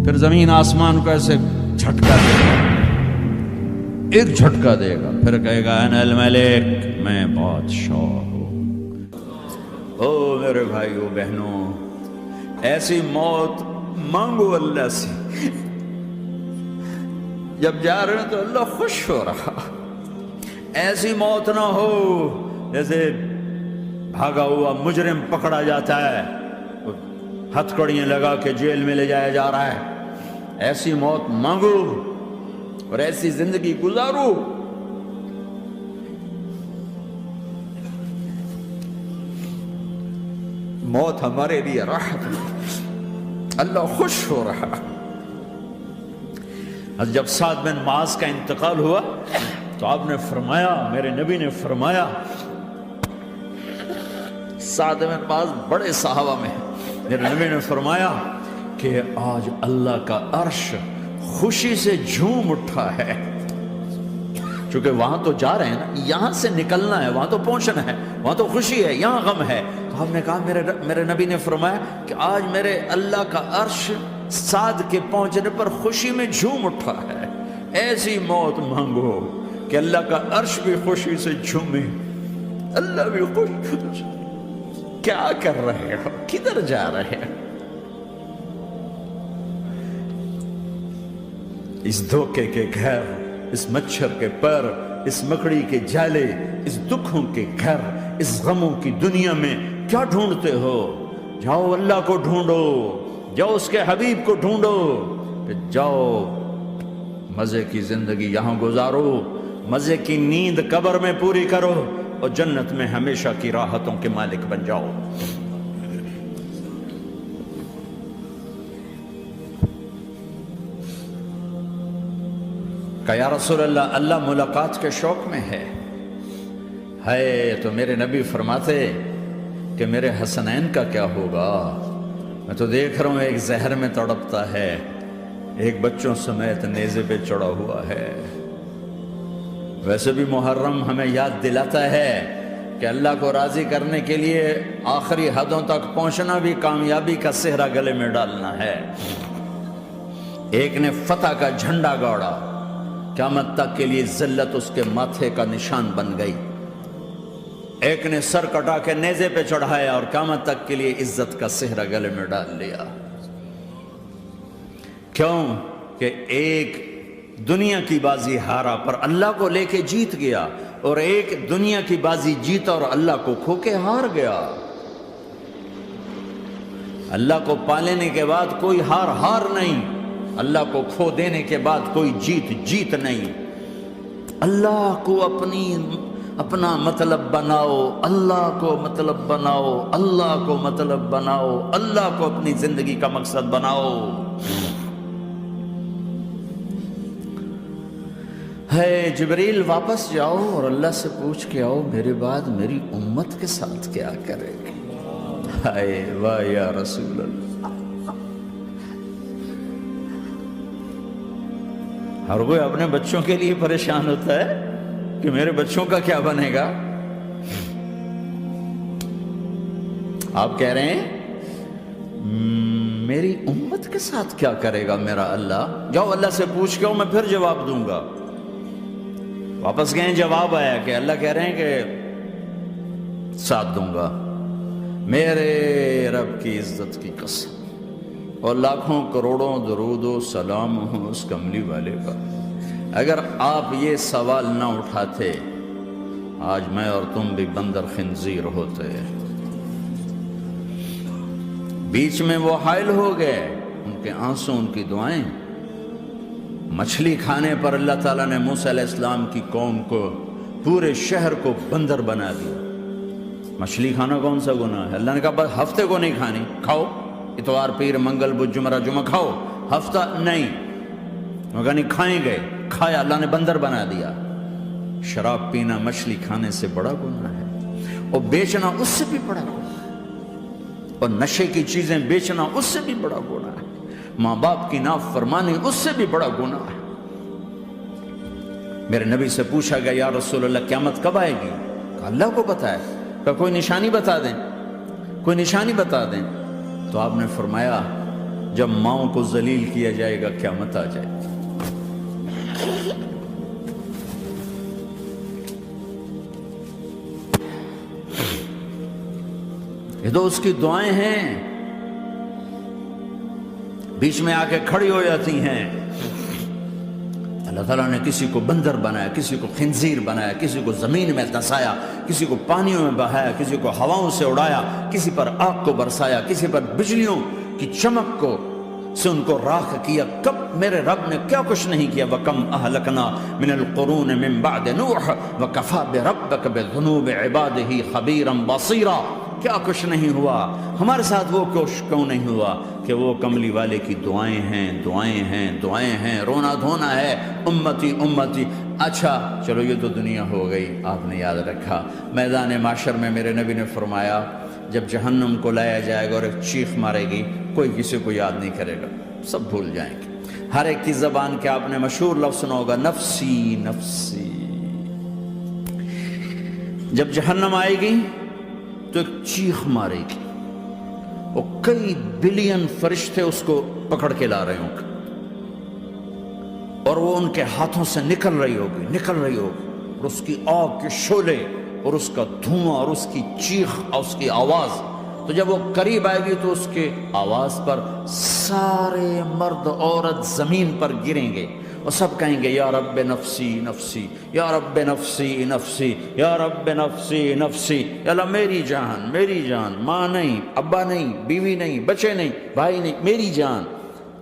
پھر زمین آسمان کو ایسے جھٹکا دے گا، ایک جھٹکا دے گا، پھر کہے گا انا الملک، میں بادشاہ ہوں۔ او میرے بھائیو بہنوں، ایسی موت مانگو اللہ سے، جب جا رہے ہیں تو اللہ خوش ہو رہا۔ ایسی موت نہ ہو جیسے بھاگا ہوا مجرم پکڑا جاتا ہے، ہتھکڑیاں لگا کے جیل میں لے جایا جا رہا ہے۔ ایسی موت مانگو اور ایسی زندگی گزارو۔ موت ہمارے لیے راحت ہے، اللہ خوش ہو رہا۔ جب سعد بن معاذ کا انتقال ہوا تو آپ نے فرمایا، میرے نبی نے فرمایا، سعد بن معاذ بڑے صحابہ میں ہیں، میرے نبی نے فرمایا کہ آج اللہ کا عرش خوشی سے جھوم اٹھا ہے، چونکہ وہاں تو جا رہے ہیں نا، یہاں سے نکلنا ہے، وہاں تو پہنچنا ہے، وہاں تو خوشی ہے، یہاں غم ہے۔ تو آپ نے کہا، میرے نبی نے فرمایا کہ آج میرے اللہ کا عرش سعد کے پہنچنے پر خوشی میں جھوم اٹھا ہے۔ ایسی موت مانگو کہ اللہ کا عرش بھی خوشی سے جھومے، اللہ بھی خوش۔ کیا کر رہے ہو؟ کدھر جا رہے ہو؟ اس دھوکے کے گھر، اس مچھر کے پر، اس مکڑی کے جالے، اس دکھوں کے گھر، اس غموں کی دنیا میں کیا ڈھونڈتے ہو؟ جاؤ اللہ کو ڈھونڈو، جاؤ اس کے حبیب کو ڈھونڈو، پھر جاؤ مزے کی زندگی یہاں گزارو، مزے کی نیند قبر میں پوری کرو، اور جنت میں ہمیشہ کی راحتوں کے مالک بن جاؤ۔ کہ یا رسول اللہ، اللہ ملاقات کے شوق میں ہے۔ تو میرے نبی فرماتے کہ میرے حسنین کا کیا ہوگا؟ میں تو دیکھ رہا ہوں ایک زہر میں تڑپتا ہے، ایک بچوں سمیت نیزے پہ چڑھا ہوا ہے۔ ویسے بھی محرم ہمیں یاد دلاتا ہے کہ اللہ کو راضی کرنے کے لیے آخری حدوں تک پہنچنا بھی کامیابی کا صحرا گلے میں ڈالنا ہے۔ ایک نے فتح کا جھنڈا گاڑا، قیامت تک کے لیے ذلت اس کے ماتھے کا نشان بن گئی۔ ایک نے سر کٹا کے نیزے پہ چڑھایا اور قیامت تک کے لیے عزت کا صحرا گلے میں ڈال لیا۔ کیوں کہ ایک دنیا کی بازی ہارا پر اللہ کو لے کے جیت گیا، اور ایک دنیا کی بازی جیتا اور اللہ کو کھو کے ہار گیا۔ اللہ کو پا لینے کے بعد کوئی ہار نہیں، اللہ کو کھو دینے کے بعد کوئی جیت نہیں۔ اللہ کو اپنا مطلب بناؤ، اللہ کو مطلب بناؤ، اللہ کو مطلب بناؤ، اللہ کو اپنی زندگی کا مقصد بناؤ۔ جبریل واپس جاؤ اور اللہ سے پوچھ کے آؤ، میرے بعد میری امت کے ساتھ کیا کرے گی؟ واہ یا رسول اللہ۔ ہر کوئی اپنے بچوں کے لیے پریشان ہوتا ہے کہ میرے بچوں کا کیا بنے گا۔ آپ کہہ رہے ہیں میری امت کے ساتھ کیا کرے گا میرا اللہ؟ جاؤ اللہ سے پوچھ کے میں پھر جواب دوں گا۔ واپس گئے، جواب آیا کہ اللہ کہہ رہے ہیں کہ ساتھ دوں گا، میرے رب کی عزت کی قسم، اور لاکھوں کروڑوں درود و سلام ہوں اس کملی والے کا۔ اگر آپ یہ سوال نہ اٹھاتے، آج میں اور تم بھی بندر خنزیر ہوتے۔ بیچ میں وہ حائل ہو گئے، ان کے آنسو، ان کی دعائیں۔ مچھلی کھانے پر اللہ تعالیٰ نے موسیٰ علیہ السلام کی قوم کو، پورے شہر کو بندر بنا دیا۔ مچھلی کھانا کون سا گناہ ہے؟ اللہ نے کہا بس ہفتے کو نہیں کھانی، کھاؤ، اتوار پیر منگل بدھ جمعہ جمعہ کھاؤ، ہفتہ نہیں۔ مگر نہیں کھائیں گے، کھایا، اللہ نے بندر بنا دیا۔ شراب پینا مچھلی کھانے سے بڑا گناہ ہے، اور بیچنا اس سے بھی بڑا گناہ ہے، اور نشے کی چیزیں بیچنا اس سے بھی بڑا گناہ ہے، ماں باپ کی نافرمانی اس سے بھی بڑا گناہ ہے۔ میرے نبی سے پوچھا گیا یا رسول اللہ قیامت کب آئے گی؟ کہا اللہ کو پتہ ہے۔ کہا کوئی نشانی بتا دیں، کوئی نشانی بتا دیں۔ تو آپ نے فرمایا جب ماؤں کو ذلیل کیا جائے گا قیامت آ جائے گی۔ یہ تو اس کی دعائیں ہیں، بیچ میں آ کے کھڑی ہو جاتی ہیں۔ اللہ تعالیٰ نے کسی کو بندر بنایا، کسی کو خنزیر بنایا، کسی کو زمین میں دھسایا، کسی کو پانیوں میں بہایا، کسی کو ہواؤں سے اڑایا، کسی پر آگ کو برسایا، کسی پر بجلیوں کی چمک کو سے ان کو راکھ کیا۔ کب میرے رب نے کیا کچھ نہیں کیا۔ وَكَمْ أَهْلَكْنَا مِنَ الْقُرُونِ مِن بَعْدِ نُوحٍ وَكَفَىٰ بِرَبِّكَ بِذُنُوبِ عِبَادِهِ خَبِيرًا بَصِيرًا۔ کیا کچھ نہیں ہوا ہمارے ساتھ، وہ کچھ کیوں نہیں ہوا کہ وہ کملی والے کی دعائیں ہیں، دعائیں ہیں، دعائیں ہیں، رونا دھونا ہے، امتی امتی۔ اچھا چلو یہ تو دنیا ہو گئی، آپ نے یاد رکھا میدان معاشر میں میرے نبی نے فرمایا جب جہنم کو لایا جائے گا اور ایک چیخ مارے گی، کوئی کسی کو یاد نہیں کرے گا، سب بھول جائیں گے۔ ہر ایک کی زبان کے آپ نے مشہور لفظ سنا ہوگا، نفسی نفسی۔ جب جہنم آئے گی تو ایک چیخ مارے گی، اور کئی بلین فرشتے اس کو پکڑ کے لا رہے ہوں گے، اور وہ ان کے ہاتھوں سے نکل رہی ہوگی، اور اس کی آگ کے شعلے اور اس کا دھواں اور اس کی چیخ اور اس کی آواز۔ تو جب وہ قریب آئے گی تو اس کے آواز پر سارے مرد عورت زمین پر گریں گے اور سب کہیں گے یا رب نفسی نفسی، یا رب نفسی نفسی، یا رب نفسی نفسی۔ یا اللہ میری جان، میری جان، ماں نہیں، ابا نہیں، بیوی نہیں، بچے نہیں، بھائی نہیں، میری جان۔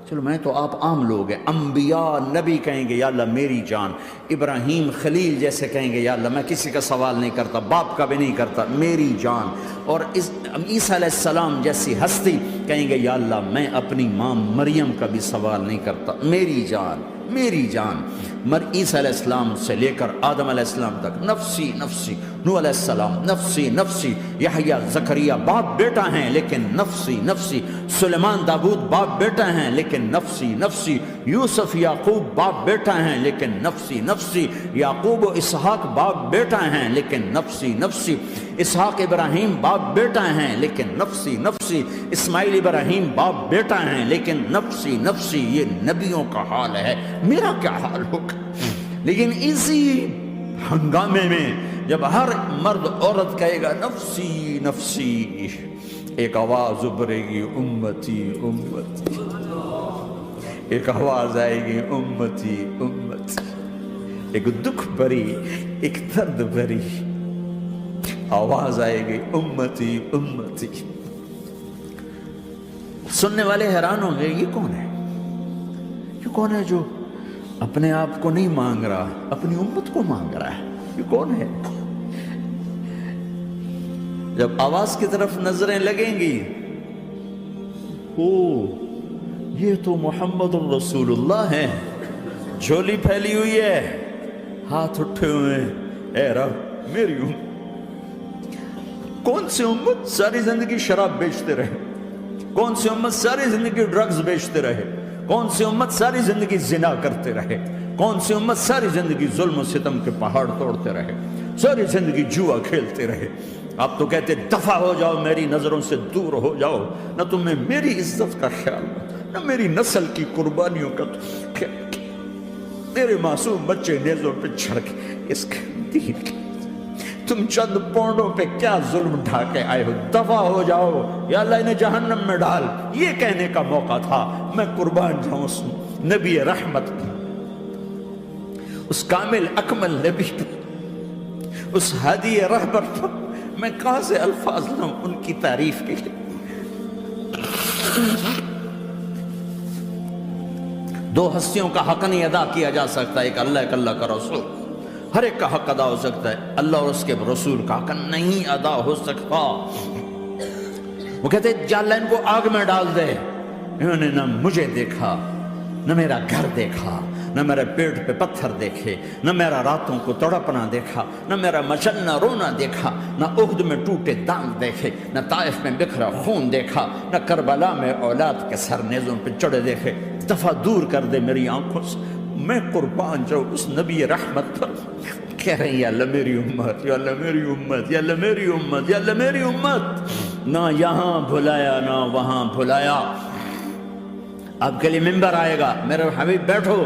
چلو میں تو آپ عام لوگ ہیں، انبیاء نبی کہیں گے یا اللہ میری جان، ابراہیم خلیل جیسے کہیں گے یا اللہ میں کسی کا سوال نہیں کرتا، باپ کا بھی نہیں کرتا، میری جان۔ اور عیسیٰ علیہ السلام جیسی ہستی کہیں گے یا اللہ میں اپنی ماں مریم کا بھی سوال نہیں کرتا، میری جان، میری جان۔ عیسیٰ علیہ السلام سے لے کر آدم علیہ السلام تک نفسی نفسی، نوح علیہ السلام نفسی نفسی، یحییٰ زکریا باپ بیٹا ہیں لیکن نفسی نفسی، سلیمان داؤد باپ بیٹا ہیں لیکن نفسی نفسی، یوسف یعقوب باپ بیٹا ہیں لیکن نفسی نفسی، یعقوب و اسحاق باپ بیٹا ہیں لیکن نفسی نفسی، اسحاق ابراہیم باپ بیٹا ہیں لیکن نفسی نفسی، اسماعیل ابراہیم باپ بیٹا ہیں لیکن نفسی نفسی۔ یہ نبیوں کا حال ہے، میرا کیا حال ہوگا؟ لیکن اسی ہنگامے میں جب ہر مرد عورت کہے گا نفسی نفسی، ایک آواز ابھرے گی امتی امتی، ایک آواز آئے گی امتی امتی، ایک دکھ بھری، ایک درد بھری آواز آئے گی امتی امتی۔ سننے والے حیران ہوں گے یہ کون ہے، یہ کون ہے جو اپنے آپ کو نہیں مانگ رہا، اپنی امت کو مانگ رہا ہے، یہ کون ہے؟ جب آواز کی طرف نظریں لگیں گی، او یہ تو محمد الرسول اللہ ہے، جھولی پھیلی ہوئی ہے، ہاتھ اٹھے ہوئے ہیں، اے رب میری امت۔ کون سی امت ساری زندگی شراب بیچتے رہے، کون سی امت ساری زندگی ڈرگز بیچتے رہے، کون سی امت ساری زندگی زنا کرتے رہے، کون سی امت ساری زندگی ظلم و ستم کے پہاڑ توڑتے رہے، ساری زندگی جوا کھیلتے رہے۔ آپ تو کہتے دفع ہو جاؤ، میری نظروں سے دور ہو جاؤ، نہ تمہیں میری عزت کا خیال، نہ میری نسل کی قربانیوں کا خیال، میرے معصوم بچے نیزوں پہ چڑھ کے اس کے دین کے تم چند پونڈوں پہ کیا ظلم ڈھا کے آئے ہو، دفع ہو جاؤ، یا اللہ انہیں جہنم میں ڈال۔ یہ کہنے کا موقع تھا، میں قربان جاؤں اس نبی رحمت پر، اس کامل اکمل نبی پر، اس ہادی رہبر پر۔ میں کہاں سے الفاظ لوں ان کی تعریف کے لیے؟ دو ہستیوں کا حق نہیں ادا کیا جا سکتا، ایک اللہ، ایک اللہ کا رسول۔ ہر ایک کا حق ادا ہو سکتا ہے، اللہ اور اس کے رسول کا حق نہیں ادا ہو سکتا۔ وہ کہتے ہیں یا اللہ ان کو آگ میں ڈال دے، انہوں نے نہ مجھے دیکھا، نہ میرا گھر دیکھا، نہ میرے پیٹ پہ پتھر دیکھے، نہ میرا راتوں کو تڑپنا دیکھا، نہ میرا مچلنا رونا دیکھا، نہ احد میں ٹوٹے دانت دیکھے، نہ طائف میں بکھرا خون دیکھا، نہ کربلا میں اولاد کے سر نیزوں پہ چڑھے دیکھے۔ دفع دور کر دے میری آنکھوں سے، میں قربان جاؤں اس نبی رحمت پر۔ کہہ رہے ہیں یا اللہ میری امت، یا اللہ میری امت، یا اللہ میری امت، یا اللہ میری امت۔ نہ یہاں بھلایا نہ وہاں بھلایا، آپ کے لیے ممبر آئے گا، میرے حبیب بیٹھو،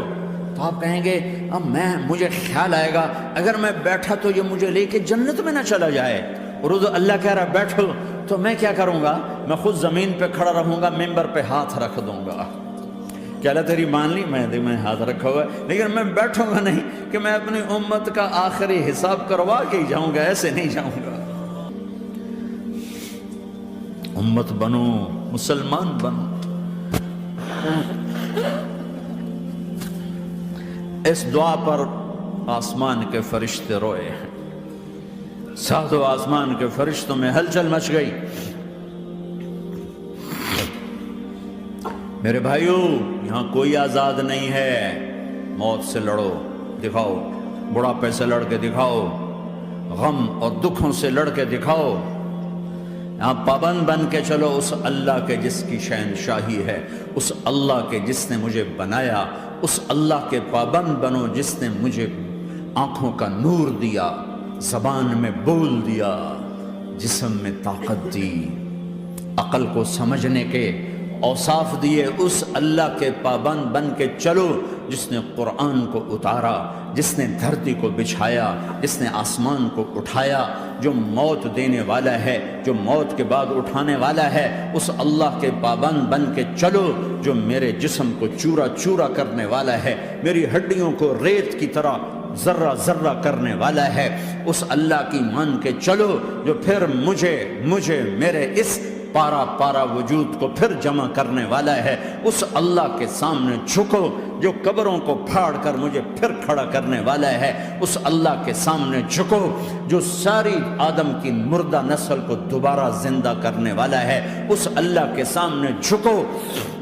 تو آپ کہیں گے اب مجھے خیال آئے گا اگر میں بیٹھا تو یہ مجھے لے کے جنت میں نہ چلا جائے، اور اللہ کہہ رہا بیٹھو، تو میں کیا کروں گا؟ میں خود زمین پہ کھڑا رہوں گا، ممبر پہ ہاتھ رکھ دوں گا کہ اللہ تیری مان لی، میں ہاتھ رکھا ہوا ہے، لیکن میں بیٹھوں گا نہیں کہ میں اپنی امت کا آخری حساب کروا کے ہی جاؤں گا، ایسے نہیں جاؤں گا۔ امت بنو، مسلمان بنو۔ اس دعا پر آسمان کے فرشتے روئے ہیں، ساتوں آسمان کے فرشتوں میں ہلچل مچ گئی۔ میرے بھائیوں، یہاں کوئی آزاد نہیں ہے، موت سے لڑو، دکھاؤ، بڑھاپے سے لڑ کے دکھاؤ، غم اور دکھوں سے لڑ کے دکھاؤ، یہاں پابند بن کے چلو اس اللہ کے جس کی شہنشاہی ہے، اس اللہ کے جس نے مجھے بنایا، اس اللہ کے پابند بنو جس نے مجھے آنکھوں کا نور دیا، زبان میں بول دیا، جسم میں طاقت دی، عقل کو سمجھنے کے اوصاف دیے، اس اللہ کے پابند بن کے چلو جس نے قرآن کو اتارا، جس نے دھرتی کو بچھایا، جس نے آسمان کو اٹھایا، جو موت دینے والا ہے، جو موت کے بعد اٹھانے والا ہے، اس اللہ کے پابند بن کے چلو جو میرے جسم کو چورا چورا کرنے والا ہے، میری ہڈیوں کو ریت کی طرح ذرہ ذرہ کرنے والا ہے، اس اللہ کی مان کے چلو جو پھر مجھے میرے اس پارا پارا وجود کو پھر جمع کرنے والا ہے، اس اللہ کے سامنے جھکو جو قبروں کو پھاڑ کر مجھے پھر کھڑا کرنے والا ہے، اس اللہ کے سامنے جھکو جو ساری آدم کی مردہ نسل کو دوبارہ زندہ کرنے والا ہے، اس اللہ کے سامنے جھکو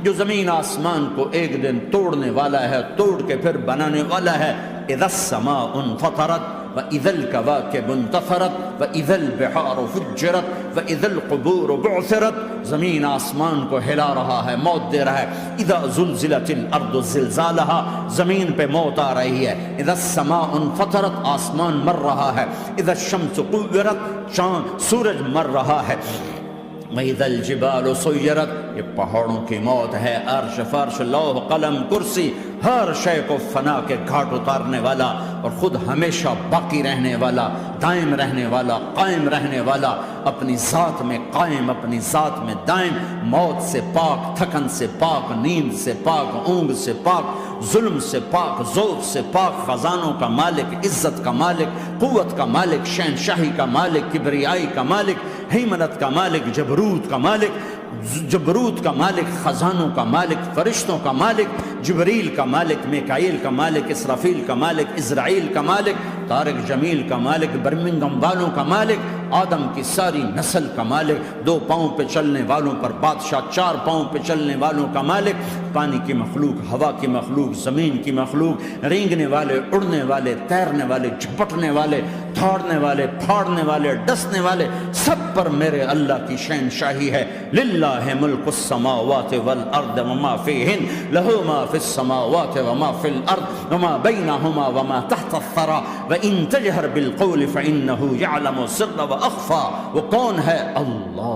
جو زمین آسمان کو ایک دن توڑنے والا ہے، توڑ کے پھر بنانے والا ہے۔ اذا السماء انفطرت وَإِذَا الْكَوَاكِبُ انتَثَرَتْ وَإِذَا الْبِحَارُ فُجِّرَتْ وَإِذَا الْقُبُورُ بُعْثِرَتْ، زمین آسمان کو ہلا رہا ہے، موت دے رہا ہے۔ اِذَا زُلْزِلَتِ الْأَرْضُ زِلْزَالَهَا، زمین پہ موت آ رہی ہے۔ اِذَا السَّمَاءُ انفطرت، آسمان مر رہا ہے۔ اِذَا الشَّمْسُ كُوِّرَتْ، سورج مر رہا ہے۔ وَإِذَا الْجِبَالُ سُيِّرَتْ، یہ پہاڑوں کی موت ہے۔ عرش فرش لوح قلم کرسی، ہر شے کو فنا کے گھاٹ اتارنے والا اور خود ہمیشہ باقی رہنے والا، دائم رہنے والا، قائم رہنے والا، اپنی ذات میں قائم، اپنی ذات میں دائم، موت سے پاک، تھکن سے پاک، نیند سے پاک، اونگ سے پاک، ظلم سے پاک، ذوق سے پاک، خزانوں کا مالک، عزت کا مالک، قوت کا مالک، شہنشاہی کا مالک، کبریائی کا مالک، ہیمنت کا مالک، جبروت کا مالک، خزانوں کا مالک، فرشتوں کا مالک، جبریل کا مالک، میکائیل کا مالک، اسرافیل کا مالک، اسرائیل کا مالک، طارق جمیل کا مالک، برمنگم والوں کا مالک، آدم کی ساری نسل کا مالک، 2 پاؤں پہ چلنے والوں پر بادشاہ، 4 پاؤں پہ چلنے والوں کا مالک، پانی کی مخلوق، ہوا کی مخلوق، زمین کی مخلوق، رینگنے والے، اڑنے والے، تیرنے والے، جھپٹنے والے، دھاڑنے والے، پھاڑنے والے، ڈسنے والے، سب پر میرے اللہ کی شہنشاہی ہے۔ للہ ملک السماوات والارض وما فیہن، لہ ما فی السماوات وما فی الارض وما بینہما وما تحت الثری وان تجہر بالقول فانہ یعلم السر واخفی۔ وہ کون ہے؟ اللہ